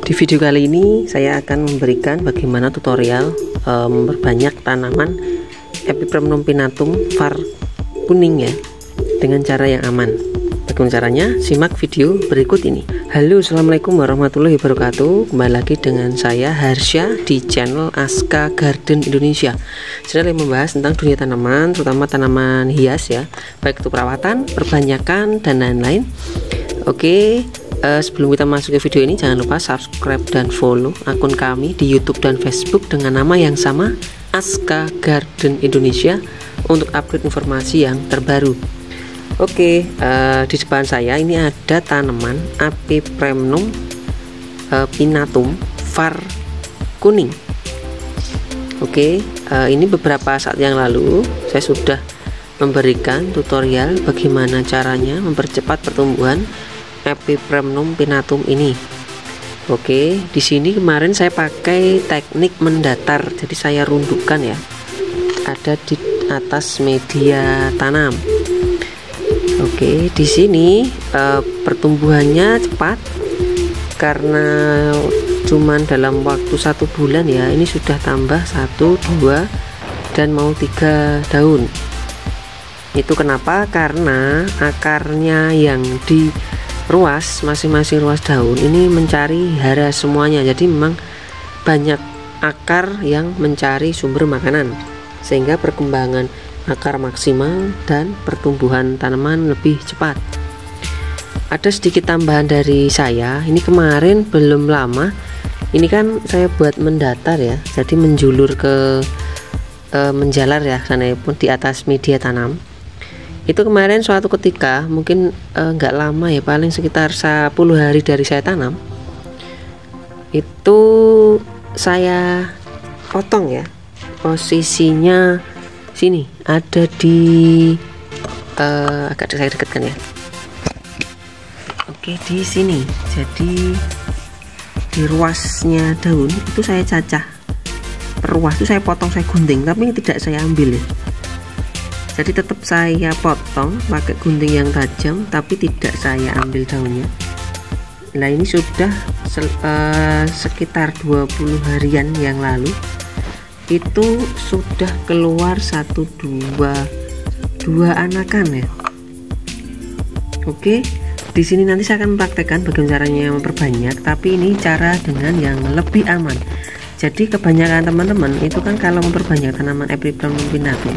Di video kali ini saya akan memberikan bagaimana tutorial memperbanyak tanaman Epipremnum pinnatum var kuning ya, dengan cara yang aman. Bagaimana caranya? Simak video berikut ini. Halo, assalamualaikum warahmatullahi wabarakatuh. Kembali lagi dengan saya Harsha di channel Aska Garden Indonesia, channel yang membahas tentang dunia tanaman, terutama tanaman hias ya, baik itu perawatan, perbanyakan, dan lain-lain. Oke, sebelum kita masuk ke video ini, jangan lupa subscribe dan follow akun kami di YouTube dan Facebook dengan nama yang sama, Aska Garden Indonesia, untuk update informasi yang terbaru. Oke, di depan saya ini ada tanaman Epipremnum pinnatum var kuning. Oke, ini beberapa saat yang lalu saya sudah memberikan tutorial bagaimana caranya mempercepat pertumbuhan Epipremnum pinnatum ini. Oke, di sini kemarin saya pakai teknik mendatar, jadi saya rundukkan ya, ada di atas media tanam. Oke, di sini pertumbuhannya cepat karena cuman dalam waktu 1 bulan ya, ini sudah tambah 1, 2 dan mau 3 daun. Itu kenapa? Karena akarnya yang di ruas, masing-masing ruas daun ini mencari hara semuanya, jadi memang banyak akar yang mencari sumber makanan, sehingga perkembangan akar maksimal dan pertumbuhan tanaman lebih cepat. Ada sedikit tambahan dari saya, ini kemarin belum lama ini kan saya buat mendatar ya, jadi menjulur ke menjalar ya sana pun di atas media tanam. Itu kemarin suatu ketika, mungkin nggak lama ya, paling sekitar 10 hari dari saya tanam, itu saya potong ya, posisinya sini ada di agak saya dekatkan ya. Oke, di sini, jadi di ruasnya daun itu saya cacah per ruas, itu saya potong, saya gunting, tapi tidak saya ambil ya. Jadi tetap saya potong pakai gunting yang tajam, tapi tidak saya ambil daunnya. Nah, ini sudah sekitar 20 harian yang lalu itu sudah keluar 2 anakan ya. Oke, di sini nanti saya akan mempraktekkan bagaimana caranya memperbanyak, tapi ini cara dengan yang lebih aman. Jadi kebanyakan teman-teman itu kan kalau memperbanyak tanaman Epipremnum pinnatum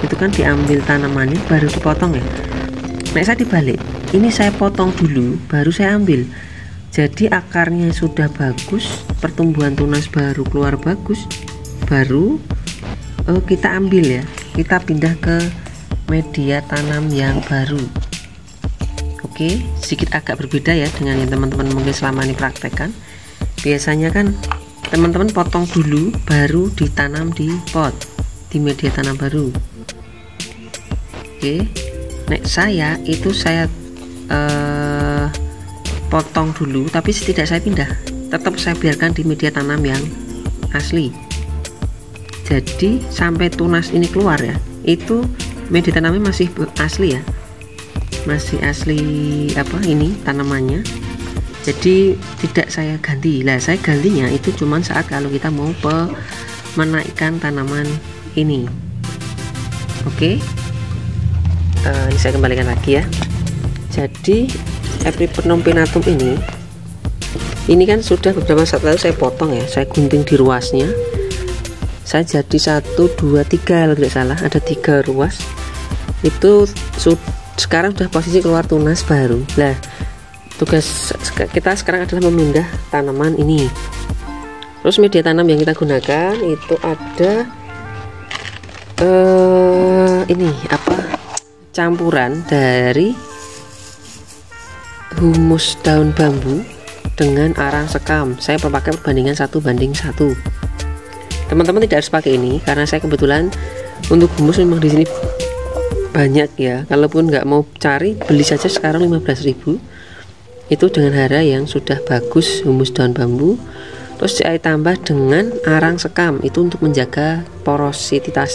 itu kan diambil tanamannya baru dipotong ya. Nah, saya dibalik, ini saya potong dulu baru saya ambil. Jadi akarnya sudah bagus, pertumbuhan tunas baru keluar bagus, baru kita ambil ya, kita pindah ke media tanam yang baru. Oke, sedikit agak berbeda ya dengan yang teman-teman mungkin selama ini praktekkan. Biasanya kan teman-teman potong dulu baru ditanam di pot, di media tanam baru. Oke, nek saya itu saya potong dulu, tapi tidak saya pindah, tetap saya biarkan di media tanam yang asli. Jadi sampai tunas ini keluar ya, itu media tanamnya masih asli ya, masih asli apa ini tanamannya. Jadi tidak saya ganti. Lah, saya gantinya itu cuman saat kalau kita mau menaikkan tanaman ini. Oke, ini saya kembalikan lagi ya. Jadi Epipremnum pinnatum ini kan sudah beberapa saat lalu saya potong ya, saya gunting di ruasnya. Saya jadi 1, 2, 3 kalau tidak salah, ada 3 ruas. Itu sekarang sudah posisi keluar tunas baru. Nah, tugas kita sekarang adalah memindah tanaman ini. Terus media tanam yang kita gunakan itu ada ini apa, campuran dari humus daun bambu dengan arang sekam. Saya pakai perbandingan 1:1. Teman-teman tidak harus pakai ini karena saya kebetulan untuk humus memang di sini banyak ya. Kalaupun nggak mau cari, beli saja sekarang 15.000 itu dengan hara yang sudah bagus, humus daun bambu. Terus saya tambah dengan arang sekam, itu untuk menjaga porositas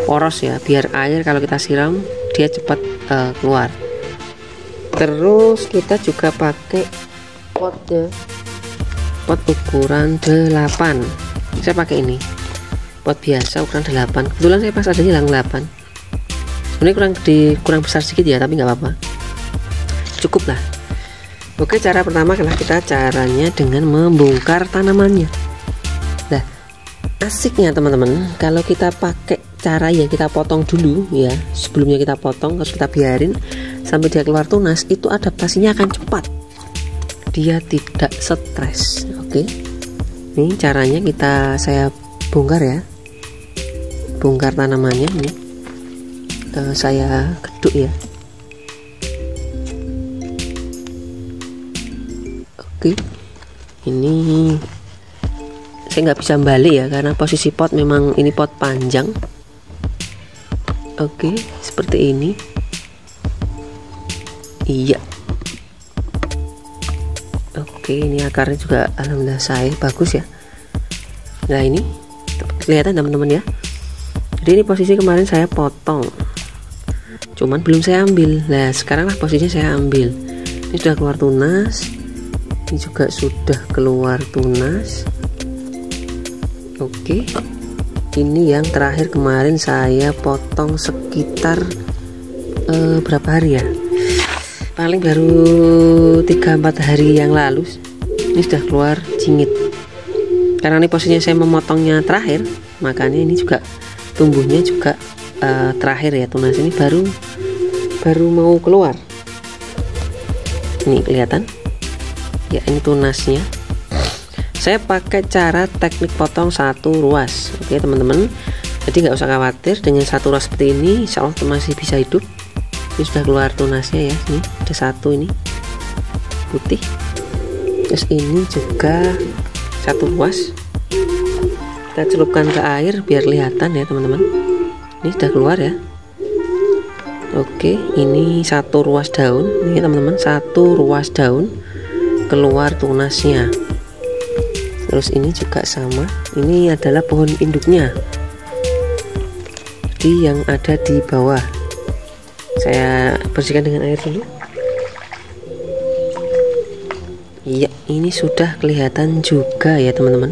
poros ya, biar air kalau kita siram dia cepat keluar. Terus kita juga pakai potnya pot ukuran 8. Saya pakai ini pot biasa ukuran 8. Kebetulan saya pas adanya hilang 8. Ini kurang besar sedikit ya, tapi nggak apa-apa, cukup lah. Oke, cara pertama adalah caranya dengan membongkar tanamannya. Nah, asiknya teman-teman, kalau kita pakai cara yang kita potong dulu ya, sebelumnya kita potong terus kita biarin sampai dia keluar tunas, itu adaptasinya akan cepat, dia tidak stres. Oke, ini caranya saya bongkar ya, bongkar tanamannya ini. Saya geduk ya. Oke, ini saya nggak bisa balik ya karena posisi pot memang ini pot panjang. Oke, seperti ini. Iya. Oke, ini akarnya juga alhamdulillah saya bagus ya. Nah, ini kelihatan teman-teman ya. Jadi ini posisi kemarin saya potong, cuman belum saya ambil. Nah, sekarang lah posisinya saya ambil. Ini sudah keluar tunas, ini juga sudah keluar tunas. Oke, ini yang terakhir kemarin saya potong sekitar berapa hari ya, paling baru 3-4 hari yang lalu. Ini sudah keluar jingit. Karena ini posisinya saya memotongnya terakhir, makanya ini juga tumbuhnya juga terakhir ya, tunas ini baru mau keluar. Ini kelihatan ya, ini tunasnya. Saya pakai cara teknik potong satu ruas. Oke teman-teman, jadi nggak usah khawatir dengan satu ruas seperti ini, insya Allah masih bisa hidup. Ini sudah keluar tunasnya ya, ini ada satu, ini putih, terus ini juga satu ruas. Kita celupkan ke air biar kelihatan ya teman-teman. Ini sudah keluar ya. Oke, ini satu ruas daun. Ini teman-teman, satu ruas daun keluar tunasnya. Terus ini juga sama. Ini adalah pohon induknya. Jadi yang ada di bawah. Saya bersihkan dengan air dulu. Iya, ini sudah kelihatan juga ya teman-teman.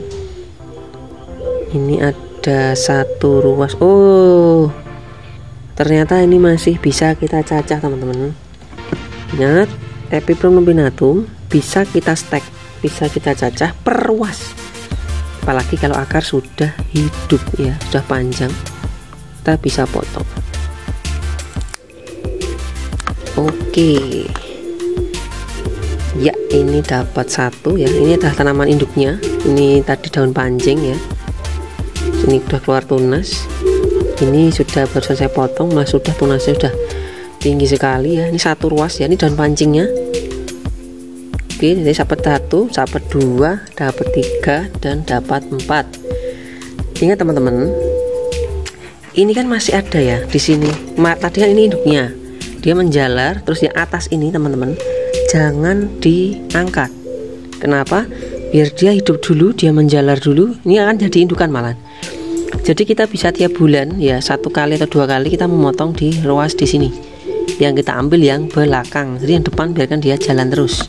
Ini ada satu ruas. Oh, ternyata ini masih bisa kita cacah teman-teman. Ingat, Epipremnum numpinatum bisa kita stek, bisa kita cacah per ruas. Apalagi kalau akar sudah hidup ya, sudah panjang, kita bisa potong. Oke, ya ini dapat satu ya. Ini adalah tanaman induknya. Ini tadi daun pancing ya. Ini sudah keluar tunas. Ini sudah barusan saya potong, malah sudah tunasnya sudah tinggi sekali ya. Ini satu ruas ya, ini daun pancingnya. Oke, jadi dapat 1, dapat 2, dapat 3, dan dapat 4. Ingat teman-teman, ini kan masih ada ya di sini. Tadi kan ini induknya, dia menjalar, terus yang atas ini teman-teman jangan diangkat. Kenapa? Biar dia hidup dulu, dia menjalar dulu. Ini akan jadi indukan malah. Jadi kita bisa tiap bulan ya, 1 kali atau 2 kali kita memotong di ruas di sini. Yang kita ambil yang belakang, jadi yang depan biarkan dia jalan terus.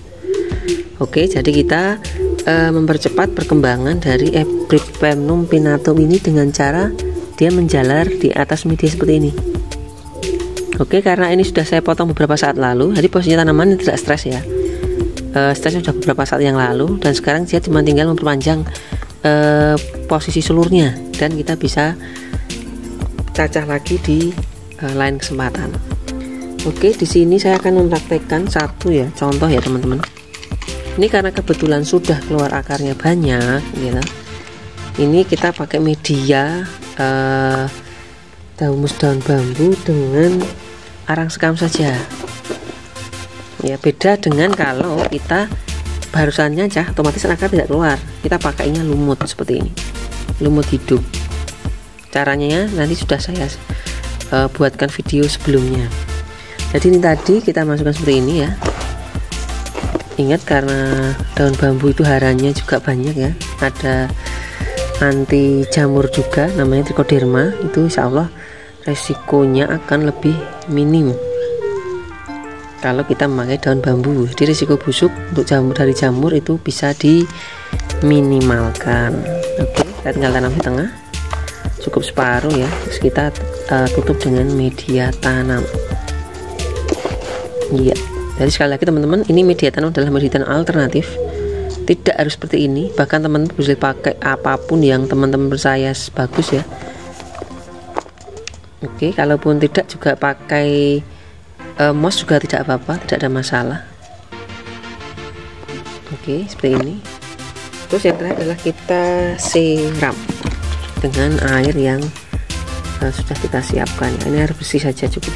Oke, jadi kita mempercepat perkembangan dari Epipremnum numpinatum ini dengan cara dia menjalar di atas media seperti ini. Oke, karena ini sudah saya potong beberapa saat lalu, jadi posisinya tanaman tidak stres ya. Stresnya sudah beberapa saat yang lalu, dan sekarang dia cuma tinggal memperpanjang posisi seluruhnya, dan kita bisa cacah lagi di lain kesempatan. Oke, di sini saya akan mempraktekkan satu ya, contoh ya teman-teman. Ini karena kebetulan sudah keluar akarnya banyak gitu. Ini kita pakai media humus daun bambu dengan arang sekam saja. Ya, beda dengan kalau kita barusannya cah, otomatis akar tidak keluar. Kita pakainya lumut seperti ini, lumut hidup. Caranya nanti sudah saya buatkan video sebelumnya. Jadi ini tadi kita masukkan seperti ini ya. Ingat, karena daun bambu itu haranya juga banyak ya, ada anti jamur juga namanya trichoderma, itu insya Allah resikonya akan lebih minim kalau kita memakai daun bambu. Jadi risiko busuk untuk jamur dari jamur itu bisa minimalkan. Oke, kita tinggal tanam di tengah, cukup separuh ya. Terus kita tutup dengan media tanam. Iya, jadi sekali lagi teman-teman, ini media tanam adalah media tanam alternatif, tidak harus seperti ini. Bahkan teman-teman bisa pakai apapun yang teman-teman percaya bagus ya. Oke, kalaupun tidak juga pakai moss juga tidak apa-apa, tidak ada masalah. Oke, seperti ini. Terus yang terakhir adalah kita siram dengan air yang sudah kita siapkan. Ini air bersih saja cukup.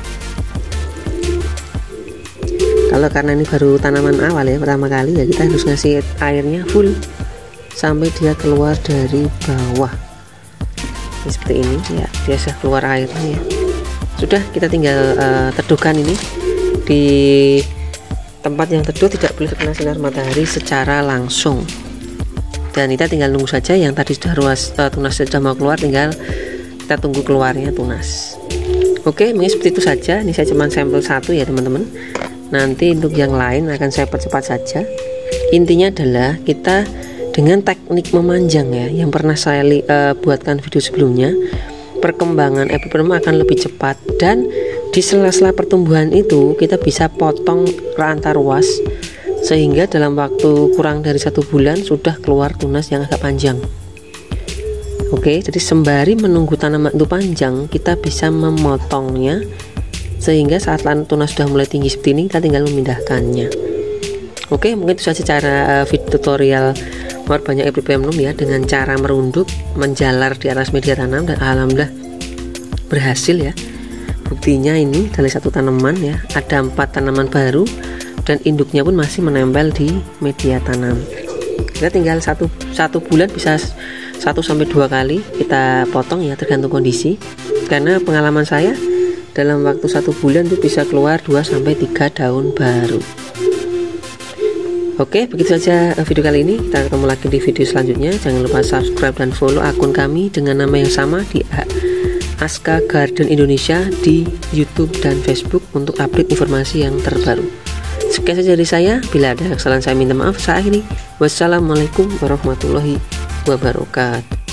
Kalau karena ini baru tanaman awal ya, pertama kali ya, kita harus ngasih airnya full sampai dia keluar dari bawah. Ini seperti ini ya, biasa keluar airnya ya. Sudah, kita tinggal teduhkan ini di tempat yang teduh, tidak boleh terkena sinar matahari secara langsung. Dan kita tinggal nunggu saja, yang tadi sudah tunas sudah mau keluar, tinggal kita tunggu keluarnya tunas. Oke, mungkin seperti itu saja. Ini saya cuma sampel satu ya teman-teman. Nanti untuk yang lain akan saya percepat saja. Intinya adalah kita dengan teknik memanjang ya, yang pernah saya buatkan video sebelumnya, perkembangan epiprem akan lebih cepat, dan di sela-sela pertumbuhan itu kita bisa potong rantai ruas sehingga dalam waktu kurang dari 1 bulan sudah keluar tunas yang agak panjang. Oke, jadi sembari menunggu tanaman itu panjang, kita bisa memotongnya sehingga saat tunas sudah mulai tinggi seperti ini, kita tinggal memindahkannya. Oke, mungkin itu saja cara video tutorial banyak epipremnum ya, dengan cara merunduk, menjalar di atas media tanam, dan alhamdulillah berhasil ya. Buktinya ini dari satu tanaman ya, ada 4 tanaman baru dan induknya pun masih menempel di media tanam. Kita tinggal satu bulan bisa 1-2 kali kita potong ya, tergantung kondisi. Karena pengalaman saya dalam waktu 1 bulan itu bisa keluar 2-3 daun baru. Oke, begitu saja video kali ini. Kita ketemu lagi di video selanjutnya. Jangan lupa subscribe dan follow akun kami dengan nama yang sama di Aska Garden Indonesia di YouTube dan Facebook untuk update informasi yang terbaru. Sekian saja dari saya. Bila ada kesalahan saya minta maaf. Saya akhiri. Wassalamualaikum warahmatullahi wabarakatuh.